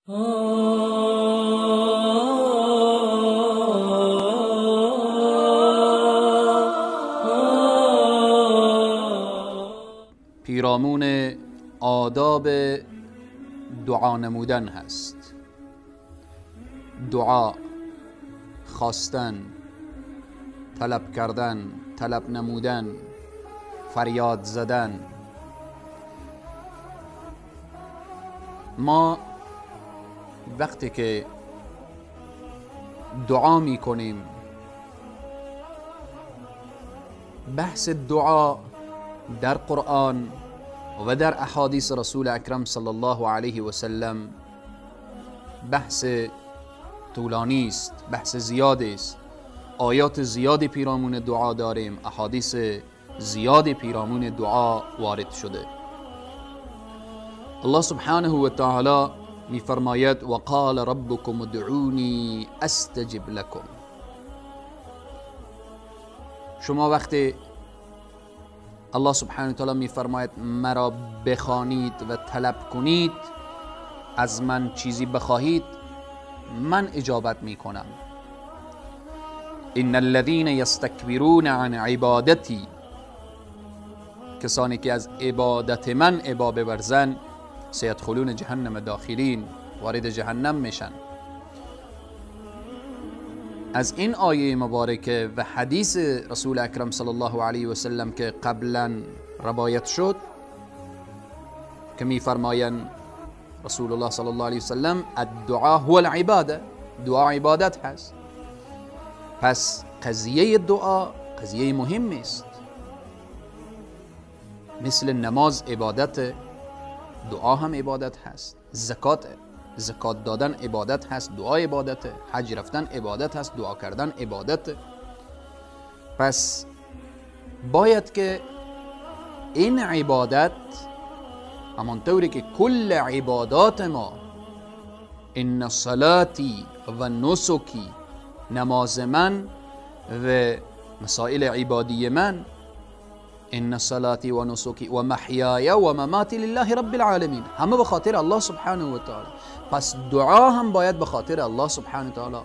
پیرامون آداب دعا نمودن هست. دعا، خواستن، طلب کردن، طلب نمودن، فریاد زدن. ما وقتی که دعا می کنیم، بحث دعا در قرآن و در احادیث رسول اکرم صلی الله علیه و سلم بحث طولانی است، بحث زیادی است. آیات زیادی پیرامون دعا داریم، احادیث زیادی پیرامون دعا وارد شده. الله سبحانه و تعالی می فرماید وقال ربكم ادعوني استجب لكم. شما وقتی الله سبحانه و تعالی می فرماید مرا بخوانید و طلب کنید، از من چیزی بخواهید، من اجابت می کنم. ان الذين يستكبرون عن عبادتي، کسانی که از عبادت من ابا بورزن سیدخلون جهنم داخلین، وارد جهنم میشن. از این آیه مبارکه و حدیث رسول اکرم صلی الله علیه و سلم که قبلا روایت شد که می فرمایند رسول الله صلی الله علیه و سلم الدعاء هو العباده، دعا عبادت هست. پس قضیه دعا قضیه مهمی است. مثل نماز عبادت، دعا هم عبادت هست. زکات دادن عبادت هست، دعا عبادت. حج رفتن عبادت هست، دعا کردن عبادت. پس باید که این عبادت همانطوری که کل عبادات ما، ان صلاتی و نسکی، نماز من و مسائل عبادی من، ان صلاتی و نسکی و محیای و مماتی لله رب العالمین، همه به خاطر الله سبحانه و تعالی. پس دعا هم باید به خاطر الله سبحانه و تعالی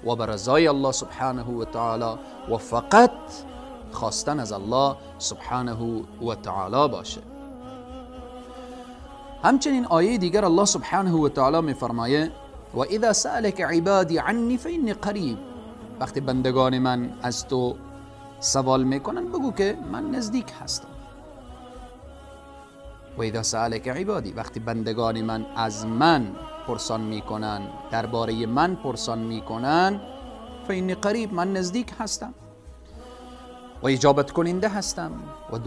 و به رضای الله سبحانه و تعالی و فقط خواستن از الله سبحانه و تعالی باشه. همچنین آیه دیگر الله سبحانه و تعالی می فرمایه و اذا سألك عبادی عنی فإنی قریب. وقتی بندگان من از تو سوال میکنن بگو که من نزدیک هستم. و اذا سألك عبادی، وقتی بندگان من از من پرسان میکنن، درباره من پرسان میکنن، فإنی قریب، من نزدیک هستم و اجابت کننده هستم و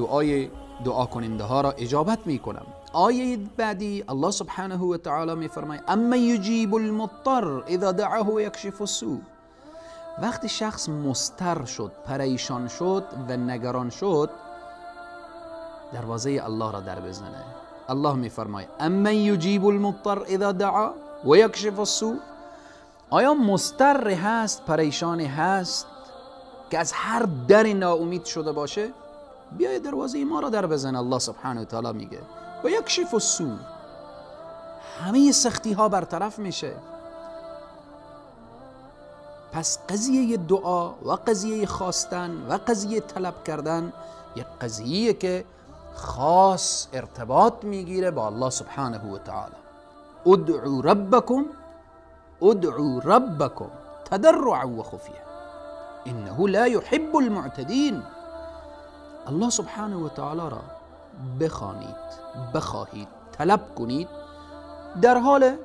دعا کننده ها را اجابت میکنم. آیه بعدی الله سبحانه و تعالی میفرماید اما یجیب المضطر اذا دعاه و یکشف السوء. وقتی شخص مضطر شد، پریشان شد و نگران شد، دروازه الله را در بزنه. الله میفرماید اما یجیب المضطر اذا دعا و یکشف السوء. آیا مضطر هست، پریشان هست که از هر در ناامید شده باشه؟ بیای دروازه ما را در بزنه. الله سبحانه و تعالی میگه و یکشف السوء، همه سختی ها برطرف میشه. پس قضیه دعا و قضیه خواستن و قضیه طلب کردن یک قضیه که خاص ارتباط میگیره با الله سبحانه و تعالی. ادعوا ربکم تضرعا و خفیه انه لا يحب المعتدین. الله سبحانه و تعالی را بخوانید، بخواهید، طلب کنید در حال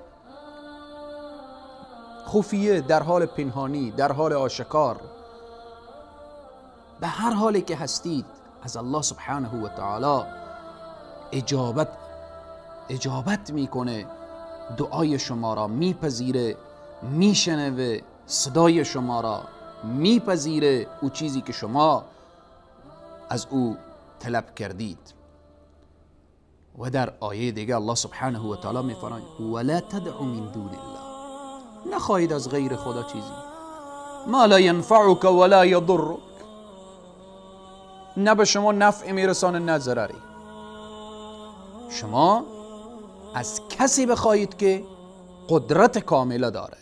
خفیه، در حال پنهانی، در حال آشکار، به هر حالی که هستید از الله سبحانه و تعالی اجابت میکنه. دعای شما را میپذیره، میشنوه صدای شما را، میپذیره او چیزی که شما از او طلب کردید. و در آیه دیگه الله سبحانه و تعالی میفرماید ولا تدع من دون الله، نخواهید از غیر خدا چیزی، ما لا ينفعك ولا يضرك، نه به شما نفع میرسانه نه ضرری. شما از کسی بخواهید که قدرت کامله داره.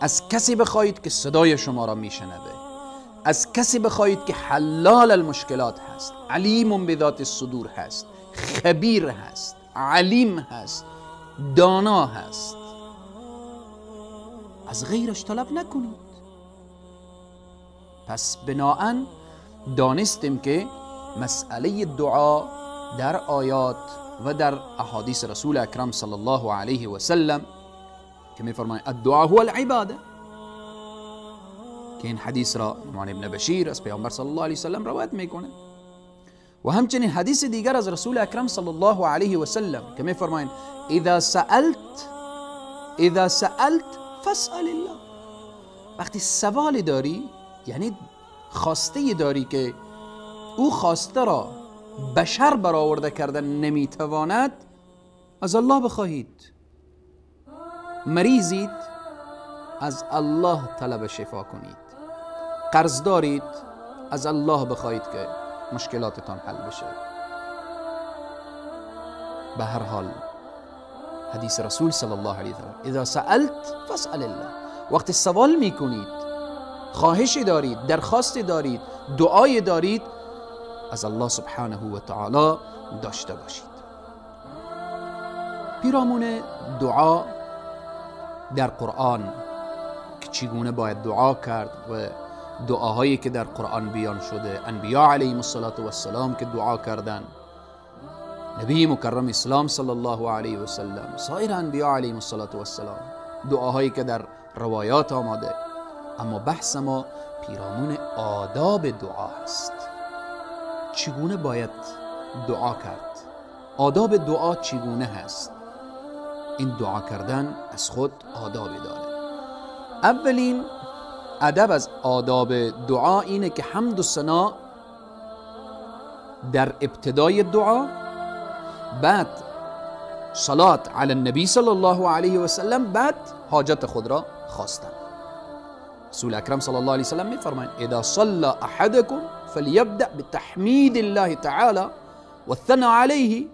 از کسی بخواهید که صدای شما را میشنوه، از کسی بخواهید که حلال المشکلات هست، علیم بذات الصدور هست، خبیر هست، علیم هست، دانا هست، از غیرش طلب نکنید. پس بناهن دانستیم که مسئله دعا در آیات و در احادیث رسول اکرم صلی الله علیه و سلم که می‌فرماید الدعا هو العباده، که این حدیث را نعمان ابن بشیر از پیامبر صلی الله علیه و سلم روایت میکنه. و همچنین حدیث دیگر از رسول اکرم صلی الله علیه و سلم که می‌فرمایند اذا سألت فاسأل الله. وقتی سوالی داری، یعنی خواسته داری که او خواسته را بشر برآورده کردن نمیتواند، از الله بخواهید. مریضید، از الله طلب شفا کنید. قرض دارید، از الله بخواهید که مشکلاتتان حل بشه. به هر حال حدیث رسول صلی الله علیه و سلم اذا سألت فاسأل الله، وقتی سوال میکنید، خواهشی دارید، درخواستی دارید، دعای دارید، از الله سبحانه و تعالی داشته باشید. پیرامون دعا در قرآن که چگونه باید دعا کرد و دعاهایی که در قرآن بیان شده، انبیاء علیهم السلام که دعا کردن، نبی مکرم اسلام صلی الله علیه و سلم، سایر انبیاء علیهم السلام، دعاهایی که در روایات آمده. اما بحث ما پیرامون آداب دعا است. چگونه باید دعا کرد؟ آداب دعا چگونه هست؟ این دعا کردن از خود آدابی داره. اولین ادب از آداب دعا اینه که حمد و ثنا در ابتدای دعا، بعد صلات علی النبی صلی الله علیه و سلم، بعد حاجت خود را خواستن. رسول اکرم صلی الله علیه و سلم میفرمایند اذا صلى احدكم فليبدأ بتحمید الله تعالی والثناء علیه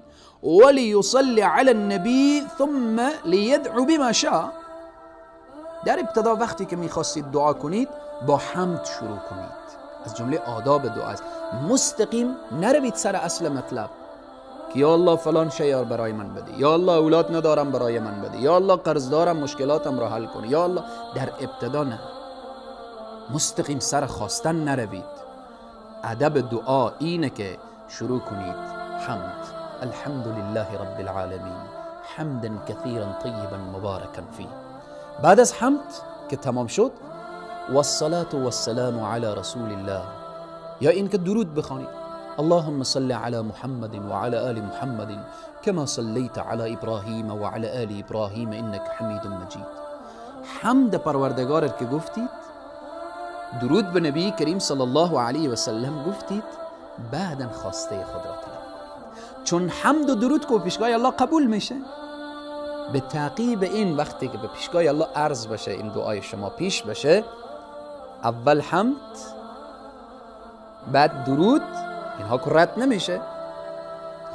وليصلي على النبي ثم ليدعو بما شاء. در ابتدا وقتی که میخواستید دعا کنید با حمد شروع کنید. از جمله آداب دعا است. مستقیم نروید سر اصل مطلب که یا الله فلان شیء برای من بده، یا الله اولاد ندارم برای من بده، یا الله قرض دارم مشکلاتم را حل کن، یا الله. در ابتدا نه، مستقیم سر خواستن نروید. ادب دعا اینه که شروع کنید حمد، الحمد لله رب العالمین حمدا كثيرا طیبا مبارکا فيه. بعد از حمد که تمام شد والصلاة والسلام على رسول الله، یا این که درود بخوانید اللهم صل على محمد وعلى آل محمد كما صليت على ابراهیم وعلى آل ابراهیم انك حمید مجید. حمد پروردگارت که گفتید، درود به نبی کریم صلی الله علیه و سلم گفتید، بعداً خواسته خود را طلب کنید. چون حمد و درود که پیشگاه الله قبول میشه، به تعقیب این وقتی که به پیشگاه الله عرض بشه، این دعای شما پیش بشه، اول حمد بعد درود، اینها که رد نمیشه،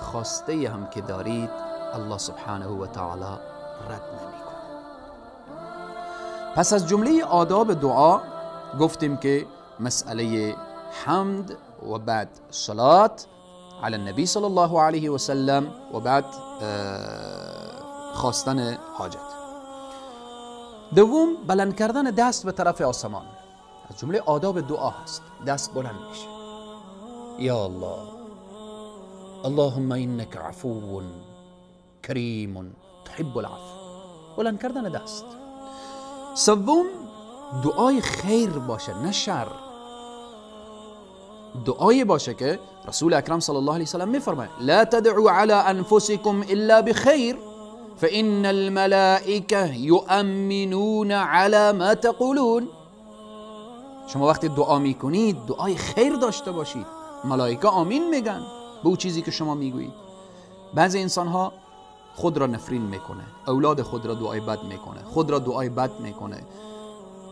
خواسته هم که دارید الله سبحانه و تعالی رد نمیکنه. پس از جمله آداب دعا گفتیم که مسئله حمد و بعد صلات علی النبی صلی الله علیه و سلم و بعد خواستن حاجت. دوم بلند کردن دست به طرف آسمان، از جمله آداب دعا هست. دست بلند میشه، یا الله اللهم انك عفو کریم تحب العفو، بلند کردن دست. سوم دعای خیر باشه نه شر. دعای باشه که رسول اکرم صلی الله علیه وسلم میفرماید لا تدعوا على انفسكم الا بخير فان الملائکه یؤمنون على ما تقولون. شما وقتی دعا میکنید دعای خیر داشته باشید، ملائکه آمین میگن به اون چیزی که شما میگویید. بعضی انسان ها خود را نفرین میکنه، اولاد خود را دعای بد میکنه، خود را دعای بد میکنه،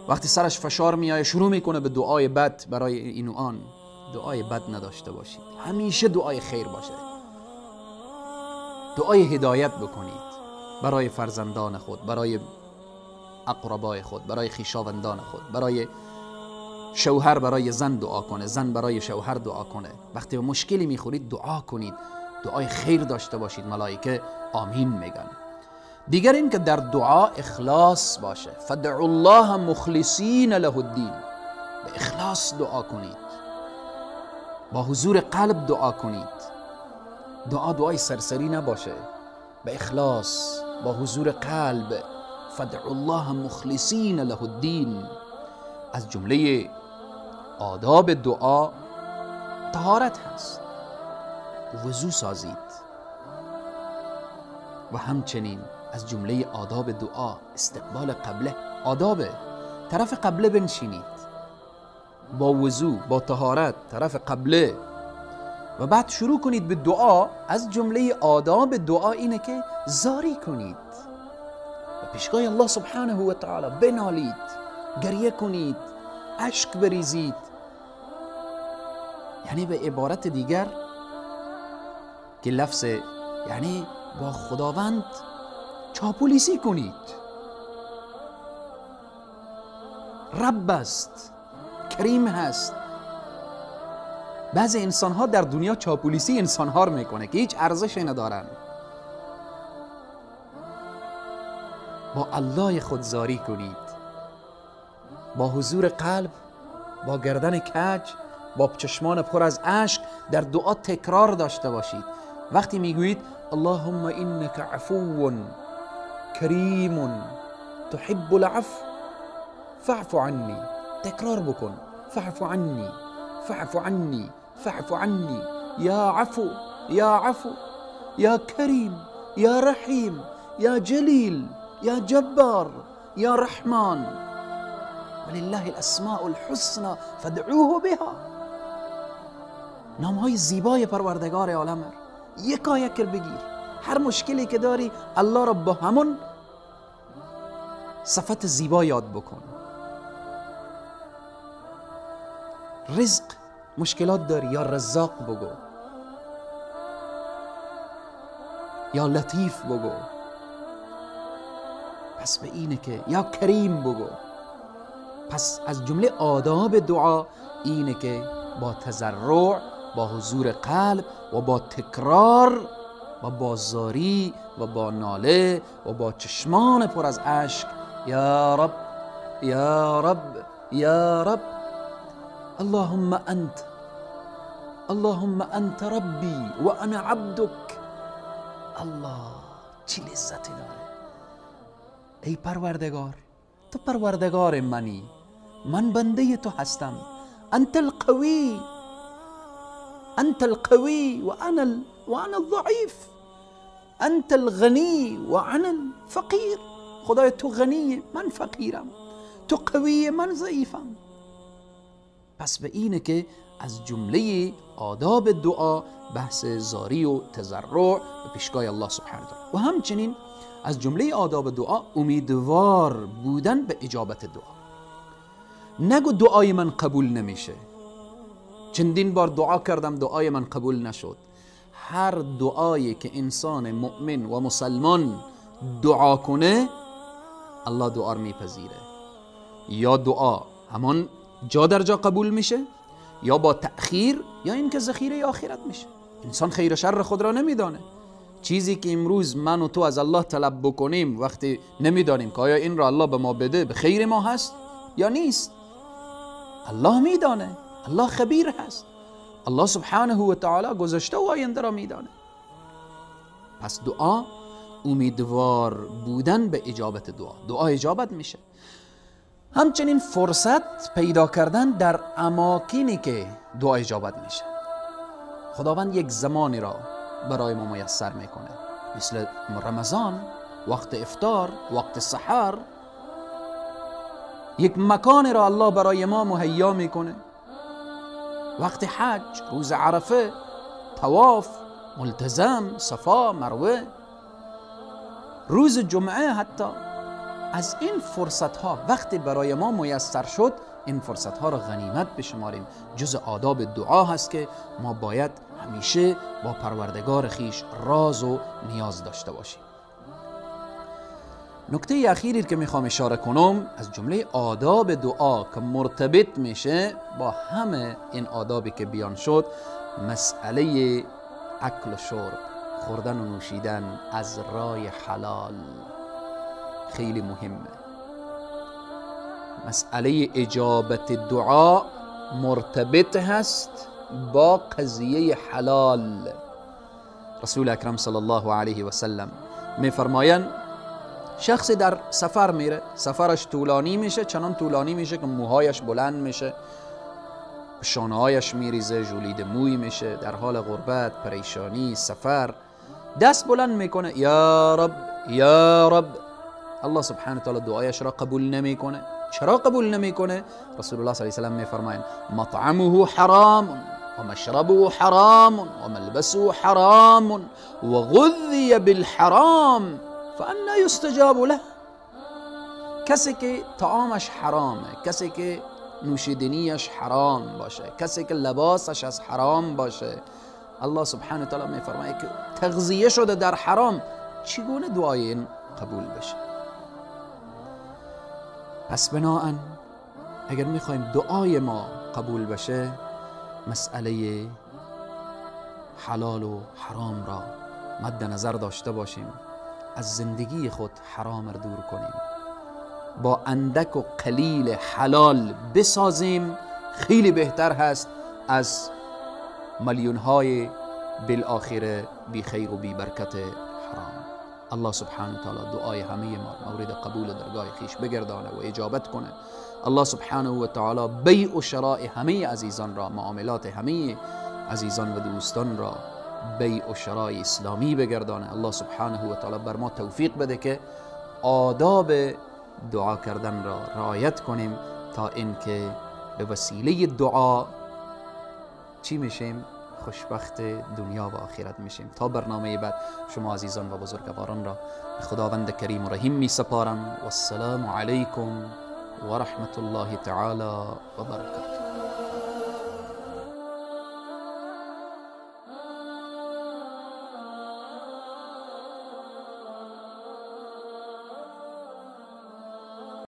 وقتی سرش فشار میایه شروع میکنه به دعای بد برای این و آن. دعای بد نداشته باشید، همیشه دعای خیر باشه، دعای هدایت بکنید. برای فرزندان خود، برای اقربای خود، برای خویشاوندان خود، برای شوهر برای زن دعا کنه، زن برای شوهر دعا کنه. وقتی به مشکلی میخورید دعا کنید، دعای خیر داشته باشید، ملائکه آمین میگن. دیگر این که در دعا اخلاص باشه. فدعوا الله مخلصین له الدین، به اخلاص دعا کنید، با حضور قلب دعا کنید. دعای سرسری نباشه، به اخلاص، با حضور قلب. فدعوا الله مخلصین له الدین. از جمله آداب دعا طهارت هست، وضو سازید. و همچنین از جمله آداب دعا استقبال قبله. آداب طرف قبله بنشینید با وضو، با طهارت طرف قبله، و بعد شروع کنید به دعا. از جمله آداب دعا اینه که زاری کنید و پیشگاه الله سبحانه و تعالی بنالید، گریه کنید، اشک بریزید. یعنی به عبارت دیگر که لفظ یعنی با خداوند چاپولیسی کنید. رب است، کریم هست. بعضی انسان ها در دنیا چاپولیسی انسان ها رو میکنه که هیچ ارزشی ندارن. با الله خود زاری کنید، با حضور قلب، با گردن کج، با چشمان پر از اشک در دعا تکرار داشته باشید. وقتی میگویید اللهم انک عفو کریم تحب العفو فاعف عنی، تکرار بکن. فاعف عنی، فاعف عنی، فاعف عنی، یا عفو، یا عفو، یا کریم، یا رحیم، یا جلیل، یا جبار، یا رحمان. ولله الاسماء الحسنى فادعوه بها. نامهای زیبای پروردگار عالم یکا یک بگیر. هر مشکلی که داری الله را با همون صفت زیبا یاد بکن. رزق مشکلات داری، یا رزاق بگو، یا لطیف بگو. پس به اینه که یا کریم بگو. پس از جمله آداب دعا اینه که با تضرع، با حضور قلب و با تکرار و با زاری و با ناله و با چشمان پر از اشک یا رب، یا رب، یا رب، اللهم انت، اللهم انت ربی و انا عبدک. الله چی لذتی داره. ای پروردگار، تو پروردگار منی، من بنده تو هستم. انت القوی، انت القوی و انا الضعیف. انت الغنی و انا الفقیر. خدای تو غنی، من فقیرم. تو قوی، من ضعیفم. پس به اینه که از جمله آداب دعا بحث زاری و تضرع به پیشگاه الله سبحانه و تعالی. و همچنین از جمله آداب دعا امیدوار بودن به اجابت دعا. نگو دعای من قبول نمیشه، چندین بار دعا کردم دعای من قبول نشد. هر دعایی که انسان مؤمن و مسلمان دعا کنه الله دعا رو میپذیره. یا دعا همان جا در جا قبول میشه، یا با تأخیر، یا اینکه ذخیره آخرت میشه. انسان خیر و شر خود را نمیدانه. چیزی که امروز من و تو از الله طلب بکنیم وقتی نمیدانیم که آیا این را الله به ما بده به خیر ما هست یا نیست. الله میدانه، الله خبیر هست. الله سبحانه و تعالی گذشته و آینده را میدانه. پس دعا امیدوار بودن به اجابت دعا. دعا اجابت میشه. همچنین فرصت پیدا کردن در اماکنی که دعا اجابت میشه. خداوند یک زمانی را برای ما میسر میکنه، مثل رمضان، وقت افطار، وقت سحر. یک مکان را الله برای ما مهیا میکنه. وقت حج، روز عرفه، طواف، ملتزم، صفا، مروه، روز جمعه. حتی از این فرصت ها وقتی برای ما میسر شد، این فرصت ها را غنیمت بشماریم. جز آداب دعا هست که ما باید همیشه با پروردگار خیش راز و نیاز داشته باشیم. نکته اخیری که میخوام اشاره کنم از جمله آداب دعا که مرتبط میشه با همه این آدابی که بیان شد، مسئله اکل و شرب، خوردن و نوشیدن از رای حلال خیلی مهمه. مسئله اجابت دعا مرتبط هست با قضیه حلال. رسول اکرم صلی الله علیه و سلم میفرمایند شخصی در سفر میره، سفرش طولانی میشه، چنان طولانی میشه که موهایش بلند میشه، شانه‌هایش میریزه، ژولید موی میشه، در حال غربت، پریشانی، سفر، دست بلند میکنه یا رب یا رب. الله سبحانه و تعالی دعایش را قبول نمیکنه. چرا قبول نمیکنه؟ رسول الله صلی الله علیه و سلم میفرمایند مطعمه حرام و مشربه حرام و ملبسه حرام و غذی بالحرام فانا یستجاب له. کسی که طعامش حرامه، کسی که نوشیدنیش حرام باشه، کسی که لباسش از حرام باشه، الله سبحانه و تعالی میفرماید که تغذیه شده در حرام، چگونه دعای این قبول بشه؟ پس بناهن اگر میخوایم دعای ما قبول بشه، مسئله حلال و حرام را مد نظر داشته باشیم، از زندگی خود حرام را دور کنیم، با اندک و قلیل حلال بسازیم. خیلی بهتر هست از میلیون های بالآخره بی خیر و بی برکت حرام. الله سبحانه و تعالی دعای همه ما مورد قبول درگاه خیش بگردانه و اجابت کنه. الله سبحانه و تعالی بیع و شراء همه عزیزان را، معاملات همه عزیزان و دوستان را بیع و شراء اسلامی بگردانه. الله سبحانه و تعالی بر ما توفیق بده که آداب دعا کردن را رعایت کنیم تا اینکه به وسیله دعا چی میشیم؟ خوشبخت دنیا و آخرت میشیم. تا برنامه بعد شما عزیزان و بزرگواران را خداوند کریم و رحیم می سپارم. و السلام علیکم و رحمت الله تعالی و برکاته.